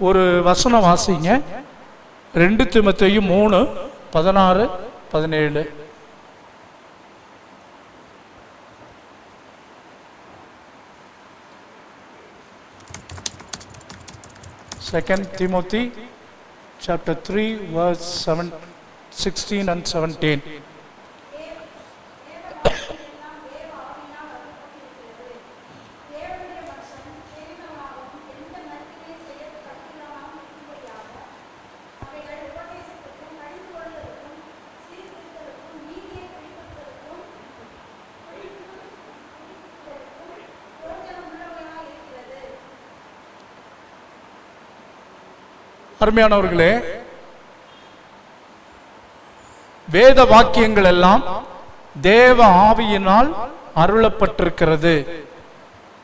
ஒரு வசனம் வாசிங்க. 2 தீமோத்தேயு 3:16-17. Second Timothy chapter 3 verse 16 and 17. அருமையானவர்களே, வேத வாக்கியங்கள் எல்லாம் தேவ ஆவியினால் அருளப்பட்டிருக்கிறது.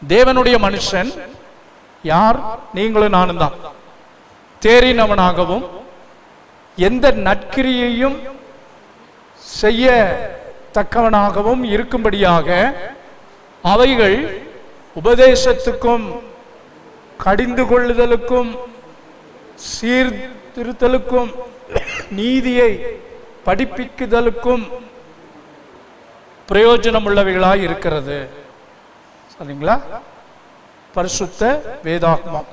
தேவனுடைய மனுஷன் யார்? நீங்களும் நானும் தான். தேறினவனாகவும் எந்த நற்கிரியையும் செய்ய தக்கவனாகவும் இருக்கும்படியாக அவைகள் உபதேசத்துக்கும் கடிந்து கொள்ளுதலுக்கும் சீர்திருத்தலுக்கும் நீதியை படிப்பிக்குதலுக்கும் பிரயோஜனம் உள்ளவைகளாய் இருக்கிறது. சரிங்களா? பரிசுத்த வேதாகமம்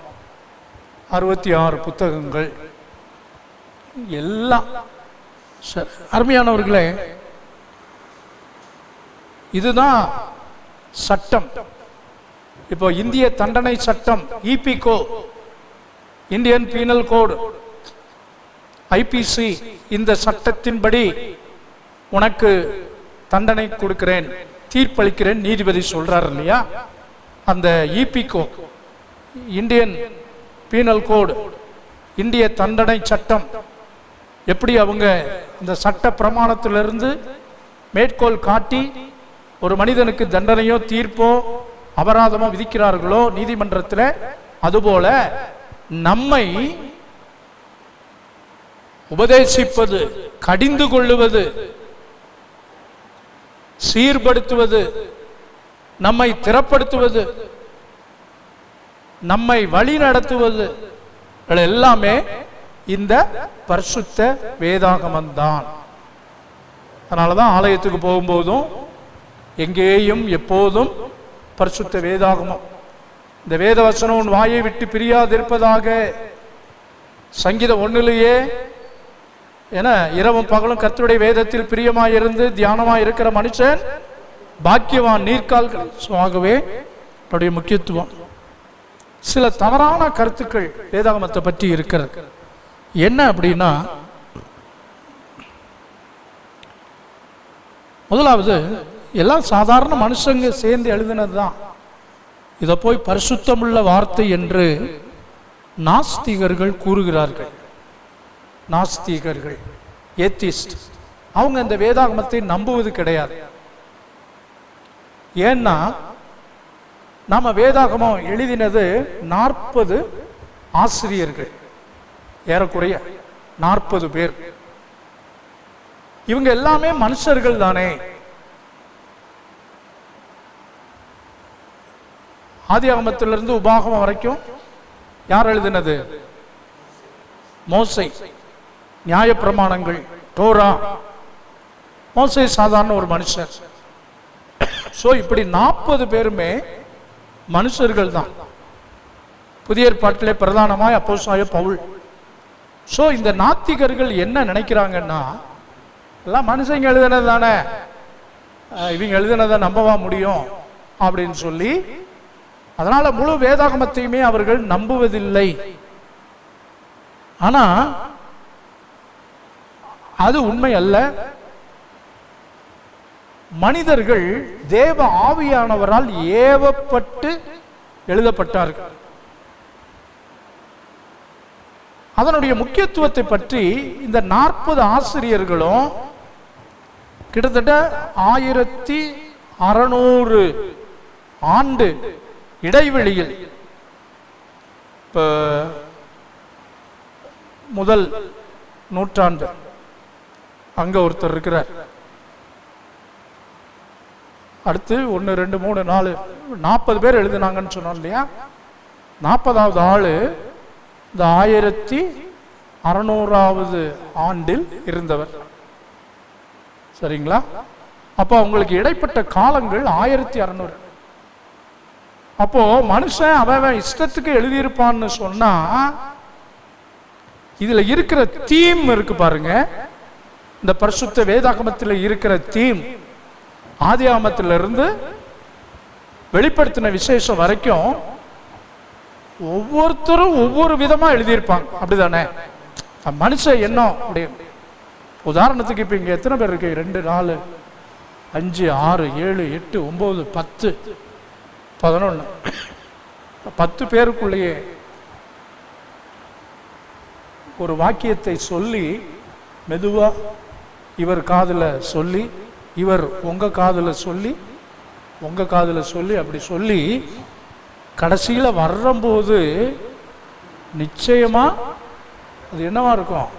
66 புத்தகங்கள் எல்லாம். அருமையானவர்களே, இதுதான் சட்டம். இப்போ இந்திய தண்டனை சட்டம், இபிகோ, இந்தியன் பீனல் கோடு, ஐபிசி, இந்த சட்டத்தின்படி உனக்கு தண்டனை கொடுக்கிறேன், தீர்ப்பளிக்கிறேன் நீதிபதி சொல்றார் இல்லையா? அந்த இபிகோ, இந்தியன் பீனல் கோடு, இந்திய தண்டனை சட்டம், எப்படி அவங்க அந்த சட்ட பிரமாணத்திலிருந்து மேற்கோள் காட்டி ஒரு மனிதனுக்கு தண்டனையோ தீர்ப்போ அபராதமோ விதிக்கிறார்களோ நீதிமன்றத்தில், அதுபோல நம்மை உபதேசிப்பது, கடிந்து கொள்ளுவது, சீர்படுத்துவது, நம்மை திறப்படுத்துவது, நம்மை வழி நடத்துவது எல்லாமே இந்த பரிசுத்த வேதாகமம்தான். அதனாலதான் ஆலயத்துக்கு போகும்போதும் எங்கேயும் எப்போதும் பரிசுத்த வேதாகமம், இந்த வேத வசனம் உன் வாயை விட்டு பிரியாதிருப்பதாக, சங்கீதம் 1 என இரவும் பகலும் கர்த்தருடைய வேதத்தில் பிரியமாயிருந்து தியானமாய் இருக்கிற மனுஷன் பாக்கியவான். நீர்கால்களாகவே அவருடைய முக்கியத்துவம். சில தவறான கருத்துக்கள் வேதாகமத்தை பற்றி இருக்கிறது. என்ன அப்படின்னா, முதலாவது எல்லாம் சாதாரண மனுஷங்க சேர்ந்து எழுதினது தான். இதை போய் பரிசுத்தமுள்ள வார்த்தை என்று நாஸ்திகர்கள் கூறுகிறார்கள். நாஸ்திகர்கள், ஏத்திஸ்ட், அவங்க இந்த வேதாகமத்தை நம்புவது கிடையாது. ஏன்னா நாம வேதாகமம் எழுதினது 40 ஆசிரியர்கள், ஏறக்குறைய 40 பேர். இவங்க எல்லாமே மனுஷர்கள் தானே. ஆதியாகமத்திலிருந்து உபாகமம் வரைக்கும் யார் எழுதினது? மோசே. நியாயப்பிரமாணங்கள், தோரா, மோசே சாதாரண ஒரு மனுஷர். சோ இப்படி 40 பேருமே மனுஷர்கள் தான். புதிய ஏற்பாட்டிலே பிரதானமாய் அப்போஸ்தலனாகிய பவுல். சோ இந்த நாத்திகர்கள் என்ன நினைக்கிறாங்கன்னா, எல்லாம் மனுஷங்க எழுதினது தானே, இவங்க எழுதினதை நம்பவா முடியும் அப்படின்னு சொல்லி, அதனால முழு வேதாகமத்தையுமே அவர்கள் நம்புவதில்லை. ஆனா அது உண்மை அல்ல. மனிதர்கள் தேவ ஆவியானவரால் ஏவப்பட்டு எழுதப்பட்டார்கள். அதனுடைய முக்கியத்துவத்தை பற்றி இந்த 40 ஆசிரியர்களும் கிட்டத்தட்ட 1600 ஆண்டு இடைவெளியில், இப்போ முதல் நூற்றாண்டு அங்க ஒருத்தர் இருக்கிறார், அடுத்து 1 2 3 4 40 பேர் எழுதினாங்கன்னு சொன்னோம் இல்லையா? 40வது ஆளு இந்த 1600வது ஆண்டில் இருந்தவர். சரிங்களா? அப்போ அவங்களுக்கு இடைப்பட்ட காலங்கள் 1600. அப்போ மனுஷன் அவன் இஷ்டத்துக்கு எழுதியிருப்பான்னு சொன்னா, இதுல இருக்கிற தீம் இருக்கு பாருங்க. இந்த பரிசுத்த வேதாகமத்தில் இருக்கிற தீம் ஆதியாகமத்திலிருந்து வெளிப்படுத்தின விசேஷம் வரைக்கும் ஒவ்வொருத்தரும் ஒவ்வொரு விதமா எழுதியிருப்பாங்க. அப்படிதானே? மனுஷன் என்ன அப்படி. உதாரணத்துக்கு இப்ப இங்க எத்தனை பேர் இருக்கு? 2, 4, 5, 6, 7, 8, 9, 10, 11. 10 பேருக்குள்ளேயே ஒரு வாக்கியத்தை சொல்லி மெதுவா இவர் காதுல சொல்லி, இவர் உங்க காதுல சொல்லி, உங்க காதுல சொல்லி, அப்படி சொல்லி கடைசியில வரும்போது நிச்சயமா அது என்னவா இருக்கும்?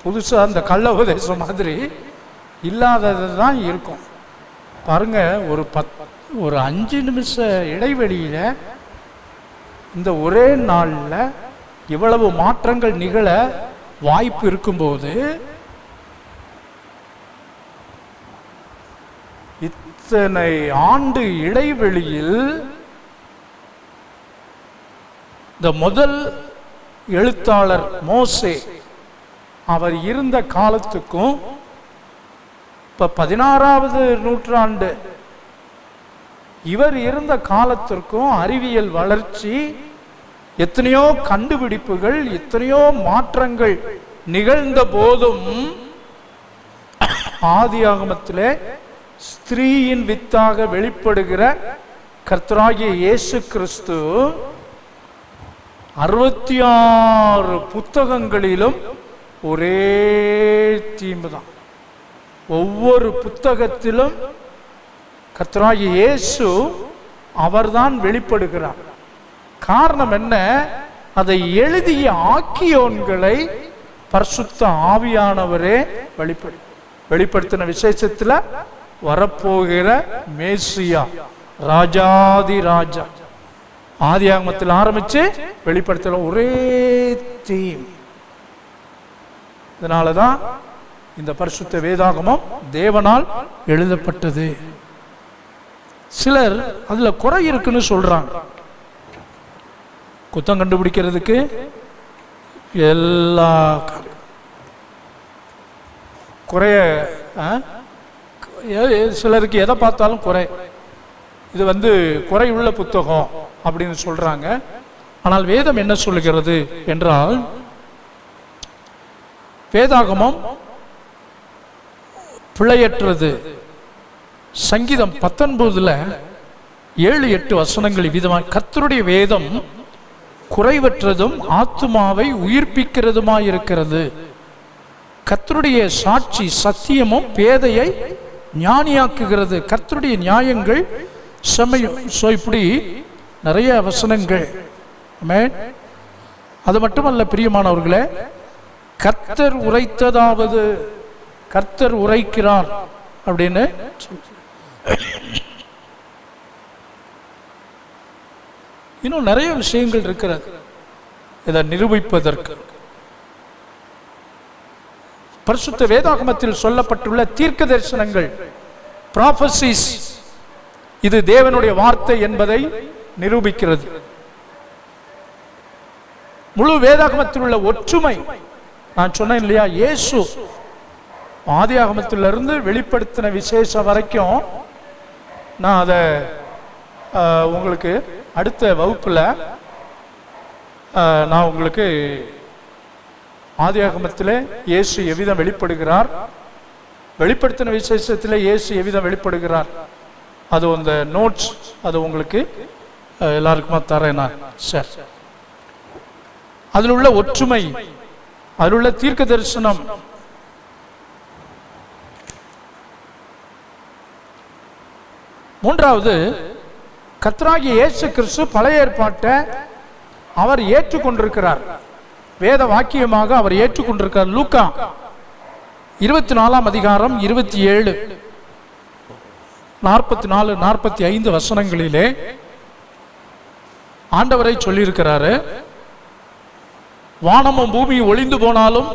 புதுசா அந்த கள்ள உபதேசம் மாதிரி இல்லாதது தான் இருக்கும். பாருங்க, ஒரு 5 நிமிஷ இடைவெளியில இந்த ஒரே நாள்ல இவ்வளவு மாற்றங்கள் நிகழ வாய்ப்பு இருக்கும்போது இத்தனை ஆண்டு இடைவெளியில் இந்த முதல் எழுத்தாளர் மோசே அவர் இருந்த காலத்துக்கும் இப்ப 16வது நூற்றாண்டு இவர் இருந்த காலத்திற்கும் அறிவியல் வளர்ச்சி, எத்தனையோ கண்டுபிடிப்புகள், எத்தனையோ மாற்றங்கள் நிகழ்ந்த போதும் ஆதியாகமத்திலே ஸ்திரீயின் வித்தாக வெளிப்படுகிற கர்த்தராகிய இயேசு கிறிஸ்து 66 புத்தகங்களிலும் ஒரே தீம் தான். ஒவ்வொரு புத்தகத்திலும் கர்த்தராகிய இயேசு அவர்தான் வெளிப்படுகிறார். காரணம் என்ன? அதை எழுதிய ஆக்கியோன்களை பரிசுத்த ஆவியானவரே வெளிப்படுத்தின விசேஷத்துல வரப்போகிற மேசியா, ராஜாதி ராஜா, ஆதியாகமத்தில் ஆரம்பிச்சு வெளிப்படுத்தல ஒரே தீம். இதனாலதான் இந்த பரிசுத்த வேதாகமம் தேவனால் எழுதப்பட்டது. சிலர் அதுல குறை இருக்குன்னு சொல்றாங்க. குத்தம் கண்டுபிடிக்கிறதுக்கு எல்லா குறைய, சிலருக்கு எதை பார்த்தாலும் குறை, இது குறையுள்ள புத்தகம் அப்படின்னு சொல்றாங்க. ஆனால் வேதம் என்ன சொல்லுகிறது என்றால், வேதாகமம் பிழையற்றது. சங்கீதம் 19ல் 7-8 வசனங்கள் விதமாக, கர்த்தருடைய வேதம் குறைவற்றதும் ஆத்துமாவை உயிர்ப்பிக்கிறதுமாயிருக்கிறது. கர்த்தருடைய சாட்சி சத்தியமும் பேதையை ஞானியாக்குகிறது. கர்த்தருடைய நியாயங்கள் செம்மையும். இப்படி நிறைய வசனங்கள். அது மட்டுமல்ல பிரியமானவர்களே, கர்த்தர் உரைத்ததாவது கர்த்தர் உரைக்கிறார் அப்படின்னு இன்னும் நிறைய விஷயங்கள் இருக்கிறது இதை நிரூபிப்பதற்கு. பரிசுத்த வேதாகமத்தில் சொல்லப்பட்டுள்ள தீர்க்க தரிசனங்கள், ப்ராபசிஸ், இது தேவனுடைய வார்த்தை என்பதை நிரூபிக்கிறது. முழு வேதாகமத்தில் உள்ள ஒற்றுமை, நான் சொன்னேன் இல்லையா, இயேசு ஆதியாகமத்திலிருந்து வெளிப்படுத்தின விசேஷம் வரைக்கும் நான் அதை உங்களுக்கு அடுத்த வகுப்புல நான் உங்களுக்கு ஆதியாகமத்திலே இயேசு எவ்விதம் வெளிப்படுகிறார், வெளிப்படுத்தின விசேஷத்தில் இயேசு எவ்விதம் வெளிப்படுகிறார், அது அந்த நோட்ஸ் அது உங்களுக்கு எல்லாருக்குமா தரேன் நான். சரி, அதில் உள்ள ஒற்றுமை, அதில் உள்ள தீர்க்க தரிசனம், மூன்றாவது கர்த்தராகிய இயேசு கிறிஸ்து பழைய ஏற்பாட்டை அவர் ஏற்றுக்கொண்டிருக்கிறார், வேத வாக்கியமாக அவர் ஏற்றுக்கொண்டிருக்கிறார். லூக்கா 24ஆம் அதிகாரம் 27, 44, 45 வசனங்களிலே ஆண்டவரை சொல்லியிருக்கிறாரு. வானமும் பூமியும் ஒளிந்து போனாலும்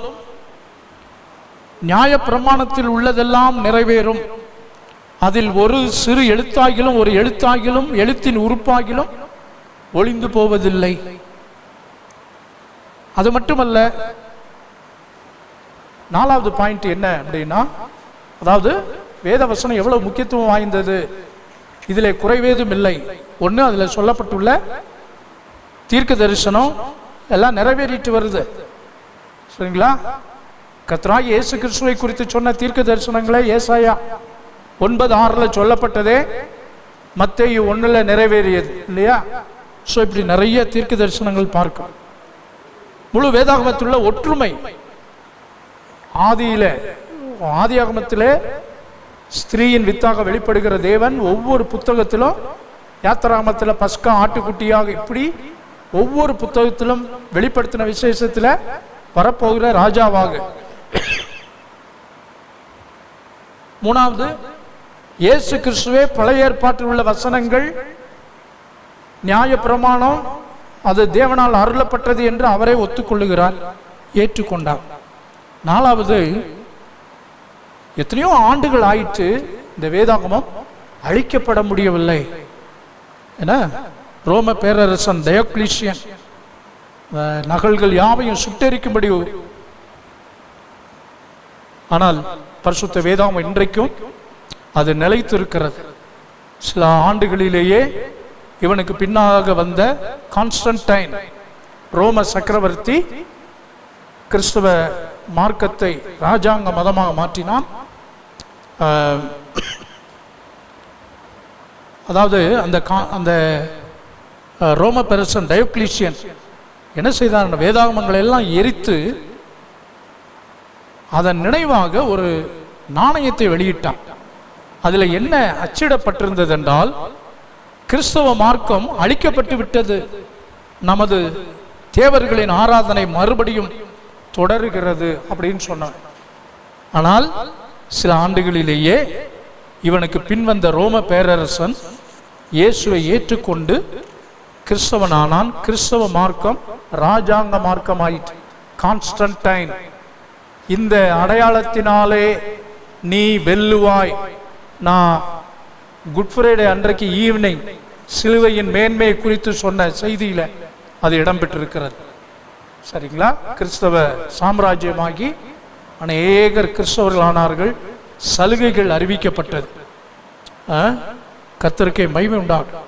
நியாய பிரமாணத்தில் உள்ளதெல்லாம் நிறைவேறும், அதில் ஒரு சிறு எழுத்தாகிலும் ஒரு எழுத்தாகிலும் எழுத்தின் உறுப்பாகிலும் ஒளிந்து போவதில்லை. அது மட்டுமல்ல, 4வது பாயிண்ட் என்ன அப்படின்னா, அதாவது வேதவசனம் எவ்வளவு முக்கியத்துவம் வாய்ந்தது, இதிலே குறைவேதும் இல்லை. ஒன்று, அதில் சொல்லப்பட்டுள்ள தீர்க்க தரிசனம் எல்லாம் நிறைவேறிட்டு வருது. சரிங்களா? கர்த்தராகிய இயேசு கிறிஸ்துவை குறித்து சொன்ன தீர்க்க தரிசனங்களே ஏசாயா 9:6 சொல்லப்பட்டதே மத்தேயு 1 நிறைவேறியது இல்லையா? ஸோ இப்படி நிறைய தீர்க்க தரிசனங்கள் பார்க்கும். முழு வேதாகமத்தில் உள்ள ஒற்றுமை, ஆதியாகமத்திலே ஸ்திரீயின் வித்தாக வெளிப்படுகிற தேவன் ஒவ்வொரு புத்தகத்திலும், யாத்திராகமத்தில் பஸ்கா ஆட்டுக்குட்டியாக, இப்படி ஒவ்வொரு புத்தகத்திலும் வெளிப்படுத்தின விசேஷத்தில் வரப்போகிற ராஜாவாக. 3வது, இயேசு கிறிஸ்துவே பழைய ஏற்பாட்டில் உள்ள வசனங்கள், நியாய பிரமாணம் அது தேவனால் அருளப்பட்டது என்று அவரே ஒத்துக்கொள்ளுகிறார், ஏற்றுக்கொண்டார். 4வது, எத்தனையோ ஆண்டுகள் ஆயிற்று இந்த வேதாகமம் அழிக்கப்பட முடியவில்லை. என ரோம பேரரசன் டயோக்ளீசியன் நகல்கள் யாவையும் சுட்டெரிக்கும்படி, ஆனால் பரிசுத்த வேதாகமம் இன்றைக்கும் அது நிலைத்திருக்கிறது. சில ஆண்டுகளிலேயே இவனுக்கு பின்னாக வந்த கான்ஸ்டன்டைன் ரோம சக்கரவர்த்தி கிறிஸ்துவ மார்க்கத்தை ராஜாங்க மதமாக மாற்றினான். அதாவது அந்த ரோம பேரரசன் டயோக்ளீசியன் என்ன செய்தான், வேதாகமங்களை எல்லாம் எரித்து அதன் நினைவாக ஒரு நாணயத்தை வெளியிட்டான். அதில் என்ன அச்சிடப்பட்டிருந்தது என்றால், கிறிஸ்தவ மார்க்கம் அழிக்கப்பட்டு விட்டது, நமது தேவர்களின் ஆராதனை மறுபடியும் தொடருகிறது அப்படின்னு சொன்னான். ஆனால் சில ஆண்டுகளிலேயே இவனுக்கு பின்வந்த ரோம பேரரசன் இயேசுவை ஏற்றுக்கொண்டு கிறிஸ்தவனானான். கிறிஸ்தவ மார்க்கம் ராஜாங்க மார்க்கமாயிற்று. கான்ஸ்டன்டைன், இந்த அடையாளத்தினாலே நீ வெல்லுவாய். நான் குட் ஃப்ரைடே அன்றைக்கு ஈவினிங் சிலுவையின் மேன்மையை குறித்து சொன்ன செய்தியில அது இடம்பெற்றிருக்கிறது. சரிங்களா? கிறிஸ்தவ சாம்ராஜ்யமாகி அநேகர் கிறிஸ்தவர்களானார்கள், சலுகைகள் அறிவிக்கப்பட்டது. கர்த்தருக்கே மகிமை உண்டாகும்.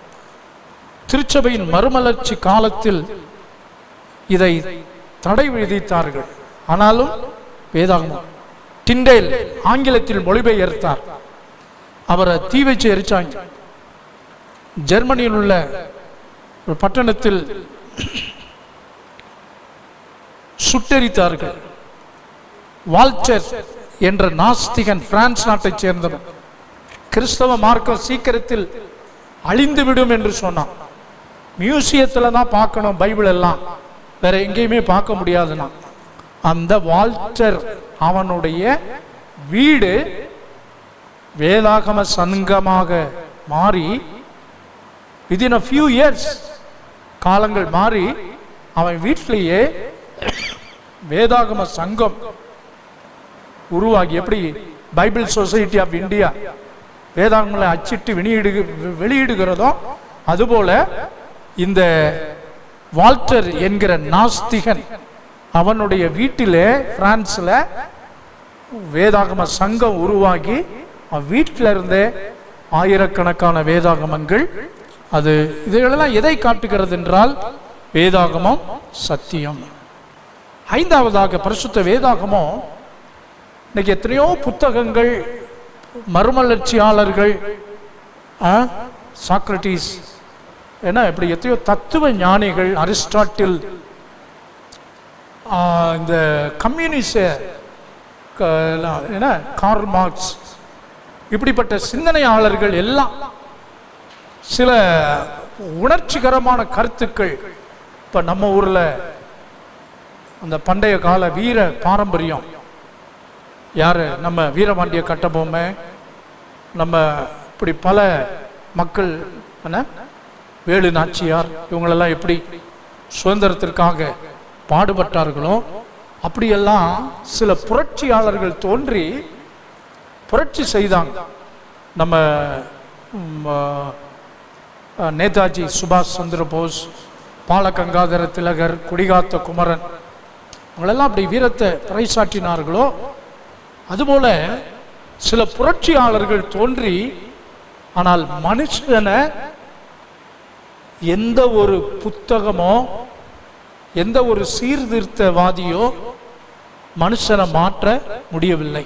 திருச்சபையின் மறுமலர்ச்சி காலத்தில் இதை தடை விதித்தார்கள். ஆனாலும் வேதாகமம், டிண்டேல் ஆங்கிலத்தில் மொழிபெயர்த்தார், அவரை தீ வச்சு எரிச்சாங்க. ஜெர்மனியில் உள்ள ஒரு பட்டணத்தில் சுட்டெரித்தார்கள். வால்டர் என்ற நாஸ்திகன், பிரான்ஸ் நாட்டைச் சேர்ந்தவன், கிறிஸ்தவ மார்க்கம் சீக்கிரத்தில் அழிந்துவிடும் என்று சொன்னான். மியூசியத்தில் தான் பார்க்கணும், பைபிள் எல்லாம் வேற எங்கேயுமே பார்க்க முடியாதுன்னா. அந்த வால்டர், அவனுடைய வீடு வேதாகம சங்கமாக மாறி, within a few years, காலங்கள் மாறி, அவன் வீட்டிலேயே வேதாகம சங்கம் உருவாகி, எப்படி பைபிள் சொசைட்டி ஆஃப் இந்தியா வேதாகமங்களை அச்சிட்டு வெளியிடுகிறதோ அதுபோல இந்த வால்டர் என்கிற நாஸ்திகன் அவனுடைய வீட்டிலே பிரான்ஸ்ல வேதாகம சங்கம் உருவாகி, வீட்டில இருந்தே ஆயிரக்கணக்கான வேதாகமங்கள். அது இதெல்லாம் எதை காட்டுகிறது என்றால், வேதாகமம் சத்தியம். 5வதாக பரிசுத்த வேதாகமம். இன்னைக்கு எத்தனையோ புத்தகங்கள், மறுமலர்ச்சியாளர்கள், சாக்ரட்டிஸ், ஏன்னா இப்படி எத்தனையோ தத்துவ ஞானிகள், அரிஸ்டாட்டில், இந்த கம்யூனிஸ்ட், கார்ல் மார்க்ஸ், இப்படிப்பட்ட சிந்தனையாளர்கள் எல்லாம் சில உணர்ச்சிகரமான கருத்துக்கள். இப்போ நம்ம ஊரில் அந்த பண்டைய கால வீர பாரம்பரியம், யார், நம்ம வீரபாண்டிய கட்டபொம்மை, நம்ம இப்படி பல மக்கள், வேலு நாச்சியார், இவங்களெல்லாம் எப்படி சுதந்திரத்திற்காக பாடுபட்டார்களோ அப்படியெல்லாம் சில புரட்சியாளர்கள் தோன்றி புரட்சி செய்தாங்க. நம்ம நேதாஜி சுபாஷ் சந்திர போஸ், பாலகங்காதர திலகர், குடிகாத்த குமரன், அவங்களெல்லாம் அப்படி வீரத்தை பறைசாற்றினார்களோ அதுபோல சில புரட்சியாளர்கள் தோன்றி, ஆனால் மனுஷனை எந்த ஒரு புத்தகமோ எந்த ஒரு சீர்திருத்தவாதியோ மனுஷனை மாற்ற முடியவில்லை.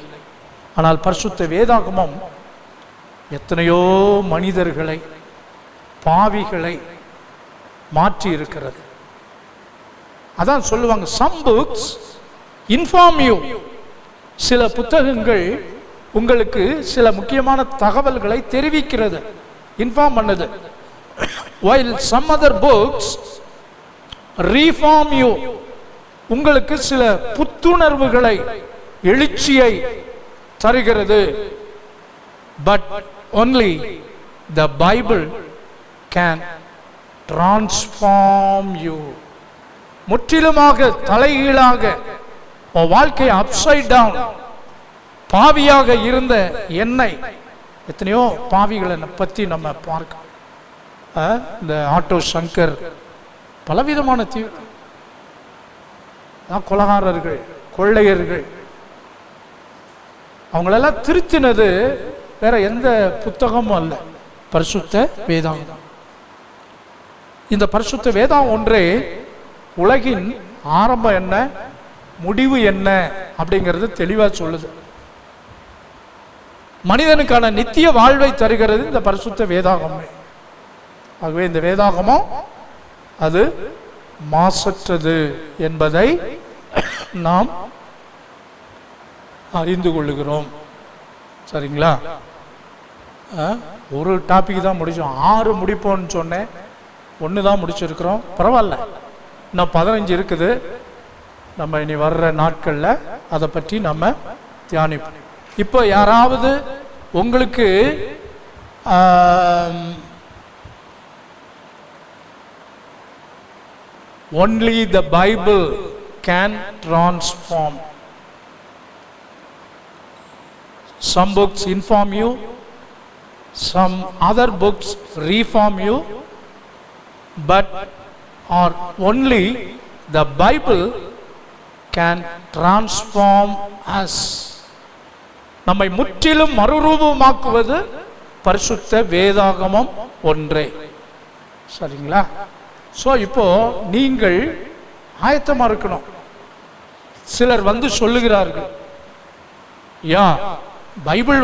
ஆனால் பரிசுத்த வேதாகமம் எத்தனையோ மனிதர்களை, பாவிகளை மாற்றி இருக்கிறது. அதான் சொல்லுவாங்க, some books inform you. சில புத்தகங்கள் உங்களுக்கு சில முக்கியமான தகவல்களை தெரிவிக்கிறது, இன்ஃபார்ம் பண்ணுது. while some other books reform you. உங்களுக்கு சில புத்துணர்வுகளை, எழுச்சியை தருகிறது. but only the Bible can transform you. முற்றிலுமாக தலைகீழாக உன் வாழ்க்கை அப்சைட் டவுன், பாவியாக இருந்த என்னை, எத்தனையோ பாவிகளை பற்றி நம்ம பார்க்க, இந்த ஆட்டோ சங்கர், பலவிதமான கொலைகாரர்கள், கொள்ளையர்கள், அவங்களெல்லாம் திருத்தினது வேற எந்த புத்தகமும் அல்ல, பரிசுத்த வேதாகம். இந்த பரிசுத்த வேதம் ஒன்றே உலகின் ஆரம்பம் என்ன, முடிவு என்ன அப்படிங்கிறது தெளிவா சொல்லுது. மனிதனுக்கான நித்திய வாழ்வை தருகிறது இந்த பரிசுத்த வேதாகமே. ஆகவே இந்த வேதாகமம் அது மாசற்றது என்பதை நாம் அறிந்து கொள்ளுகிறோம். சரிங்களா? ஒரு டாபிக் தான் முடிச்சோம், 6 முடிப்போம்னு சொன்னேன், 1 தான் முடிச்சிருக்கிறோம். பரவாயில்ல, இன்னும் 15 இருக்குது. நம்ம இனி வர்ற நாட்களில் அதை பற்றி நம்ம தியானிப்போம். இப்போ யாராவது உங்களுக்கு only the Bible can transform. Some books inform you, some other books reform you, but or only the Bible can transform us. நம்மை முற்றிலும் மறுரூபமாக்குவது பரிசுத்த வேதாகமம் ஒன்றே. சரிங்களா? ஸோ இப்போ நீங்கள் ஆயத்தமாக இருக்கணும். சிலர் வந்து சொல்லுகிறார்கள், யா பைபிள்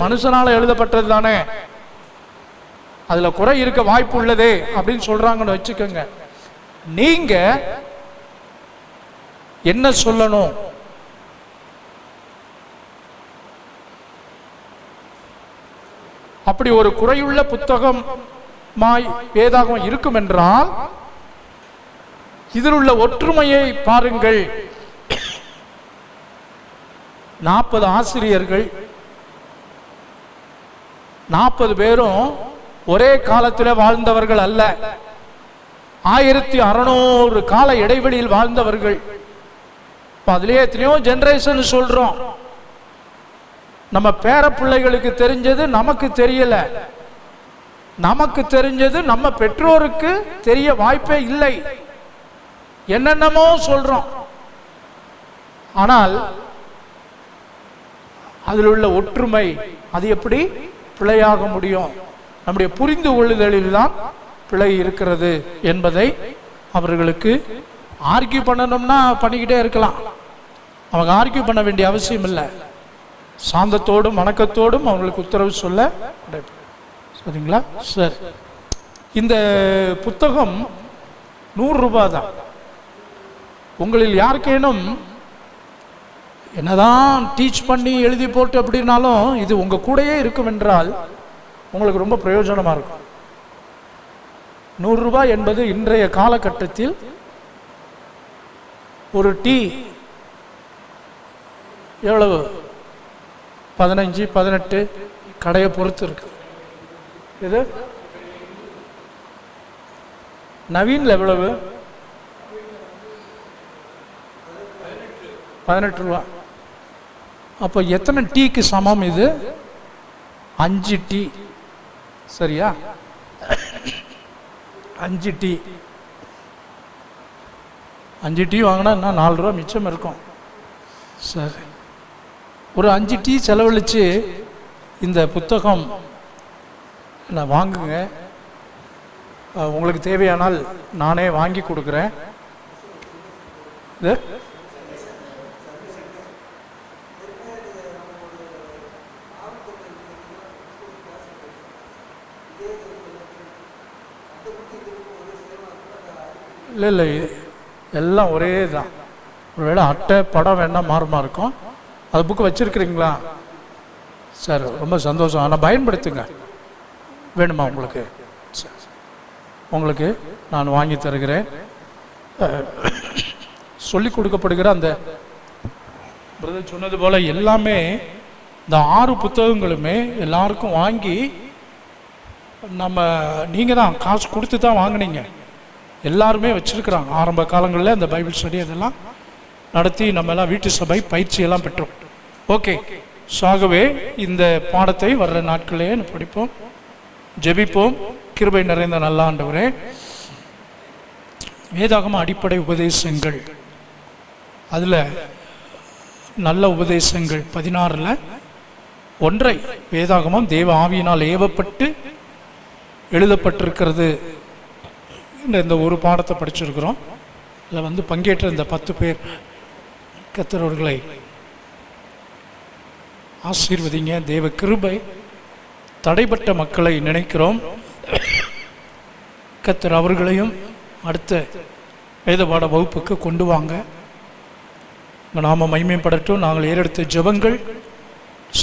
மனுஷனால எழுதப்பட்டது தானே, அதுல குறை இருக்க வாய்ப்பு உள்ளதே அப்படின்னு சொல்றாங்கன்னு வச்சுக்கோங்க. நீங்க என்ன சொல்லணும்? அப்படி ஒரு குறையுள்ள புத்தகம் வேதாகம் இருக்கும் என்றால் இதில் உள்ள ஒற்றுமையை பாருங்கள். 40 ஆசிரியர்கள், 40 பேரும் ஒரே காலத்தில் வாழ்ந்தவர்கள் அல்ல, 1600 கால இடைவெளியில் வாழ்ந்தவர்கள். அதுலயே எத்தனையோ ஜெனரேஷன் சொல்றோம். நம்ம பேர பிள்ளைகளுக்கு தெரிஞ்சது நமக்கு தெரியல, நமக்கு தெரிஞ்சது நம்ம பெற்றோருக்கு தெரிய வாய்ப்பே இல்லை. என்னென்னமோ சொல்றோம். ஆனால் அதில் உள்ள ஒற்றுமை அது எப்படி பிழையாக முடியும்? நம்முடைய புரிந்து கொள்ளுதலில் தான் பிழை இருக்கிறது என்பதை அவர்களுக்கு ஆர்கியூ பண்ணணும்னா பண்ணிக்கிட்டே இருக்கலாம். அவங்க ஆர்கியூ பண்ண வேண்டிய அவசியம் இல்லை. சாந்தத்தோடும் வணக்கத்தோடும் அவங்களுக்கு உத்தரவு சொல்ல. சரிங்களா? சரி, இந்த புத்தகம் 100 ரூபாய் தான். உங்களில் யாருக்கேனும் என்னதான் டீச் பண்ணி எழுதி போட்டு அப்படின்னாலும் இது உங்க கூடயே இருக்கும் என்றால் உங்களுக்கு ரொம்ப பிரயோஜனமா இருக்கும். 100 ரூபாய் என்பது இன்றைய காலகட்டத்தில் ஒரு டீ எவ்வளவு? 15, 18 கடையை பொறுத்து இருக்கு. இது நவீன்ல எவ்வளவு? 18 ரூபா. அப்போ எத்தனை டீக்கு சமம் இது? 5 டீ. சரியா? 5 டீ. 5 டீ வாங்கினா என்ன 4 ரூபா மிச்சம் இருக்கும். சரி, ஒரு 5 டீ செலவழித்து இந்த புத்தகம் நான் வாங்குங்க. உங்களுக்கு தேவையானால் நானே வாங்கி கொடுக்குறேன். இது இல்லை இல்லை, எல்லாம் ஒரே தான். ஒருவேளை அட்டை படம் வேணால் மாறுமா இருக்கும். அது புக்கு வச்சுருக்கிறீங்களா? சார் ரொம்ப சந்தோஷம். ஆனால் பயன்படுத்துங்க. வேணுமா உங்களுக்கு? சரி, உங்களுக்கு நான் வாங்கி தருகிறேன். சொல்லி கொடுக்கப்படுகிற அந்த பிரதர் சொன்னது போல் எல்லாமே இந்த 6 புத்தகங்களுமே எல்லாருக்கும் வாங்கி நீங்கள் தான் காசு கொடுத்து தான் வாங்கினீங்க. எல்லாருமே வச்சுருக்குறாங்க. ஆரம்ப காலங்களில் இந்த பைபிள் ஸ்டடி அதெல்லாம் நடத்தி நம்ம எல்லாம் வீட்டு சபை பயிற்சியெல்லாம் பெற்றோம். ஓகே, ஆகவே இந்த பாடத்தை வர்ற நாட்களே படிப்போம், ஜெபிப்போம். கிருபை நிறைந்த நல்ல ஆண்டவரே, வேதாகம அடிப்படை உபதேசங்கள், அதில் நல்ல உபதேசங்கள் 16ல் ஒன்றை வேதாகமம் தேவ ஆவியினால் ஏவப்பட்டு எழுதப்பட்டிருக்கிறது. இந்த ஒரு பாடத்தை படிச்சிருக்கிறோம். இதில் பங்கேற்ற இந்த 10 பேர் கர்த்தரவர்களை ஆசீர்வதிங்க. தேவ கிருபை. தடைப்பட்ட மக்களை நினைக்கிறோம். கர்த்தர் அவர்களையும் அடுத்த வேதபாட வகுப்புக்கு கொண்டு வாங்க. நாம மகிமைப்படட்டும். நாங்கள் ஏறெடுத்த ஜெபங்கள்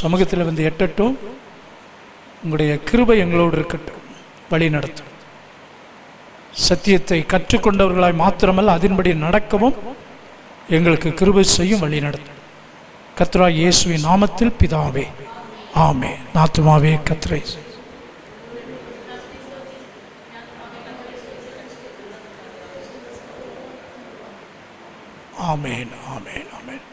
சமூகத்தில் எட்டட்டும். உங்களுடைய கிருபை எங்களோடு இருக்கட்டும், வழி நடத்தும். சத்தியத்தை கற்றுக்கொண்டவர்களாய் மாத்திரமல்ல, அதன்படி நடக்கவும் எங்களுக்கு கிருபை செய்யும், வழி நடத்தும். கர்த்தராகிய இயேசுவின் நாமத்தில் பிதாவே, ஆமென். ஆத்துமாவே கர்த்தரை ஆமென், ஆமென், ஆமென்.